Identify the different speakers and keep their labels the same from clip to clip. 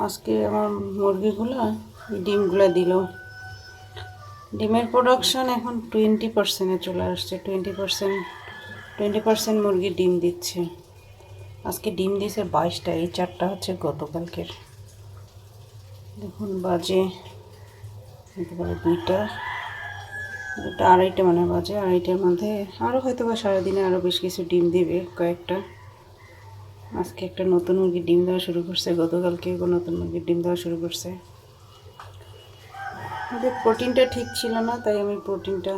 Speaker 1: আজকে আমার মুরগিগুলো ডিমগুলো দিল। ডিমের প্রোডাকশন এখন 20%-এ চলে আসছে। 20% মুরগি ডিম দিচ্ছে। আজকে ডিম দিয়েছে 22টা, এই 4টা হচ্ছে গতকালকের। দেখুন বাজে একেবারে 2টা 2:30 মানে বাজে। 2:30টার মধ্যে আরও হয়তো বা সারাদিনে আরও বেশ কিছু ডিম দিবে কয়েকটা। আজকে একটা নতুন মুরগি ডিম দেওয়া শুরু করছে, গতকালকে নতুন মুরগির ডিম দেওয়া শুরু করছে। ওদের প্রোটিনটা ঠিক ছিল না, তাই আমি প্রোটিনটা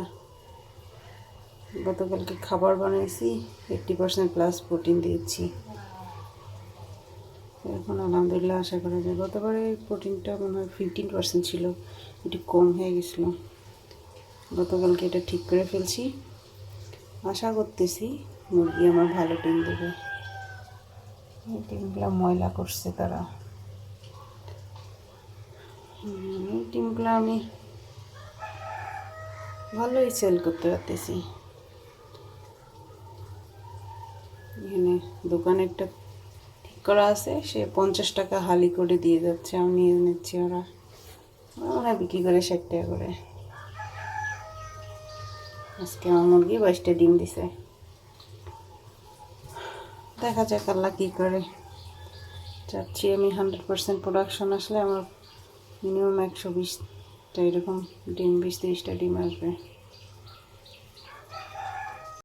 Speaker 1: গতকালকে খাবার বানিয়েছি, 80% প্লাস প্রোটিন দিয়েছি। এখন আলহামদুলিল্লাহ আশা করা যায়। গতবারে প্রোটিনটা মনে হয় 15% ছিল, একটু কম হয়ে গেছিলো। গতকালকে এটা ঠিক করে ফেলছি। আশা করতেছি মুরগি আমার ভালো ডিম দেবে। এই ডিমগুলো ময়লা করছে তারা। এই ডিমগুলো আমি ভালোই সেল করতে পারতেছি। এখানে দোকানে একটা ঠিক করা আছে, সে 50 টাকা হালি করে দিয়ে যাচ্ছে, আমি নিয়ে নিচ্ছি। ওরা বিক্রি করে 60 টাকা করে। আজকে আমার মুরগি 22টা ডিম দিছে। দেখা যাক আল্লাহ কী করে। চাচ্ছি আমি 100% প্রোডাকশন আসলে আমার মিনিমাম 120টা এরকম ডিম, 20-30টা ডিম আসবে।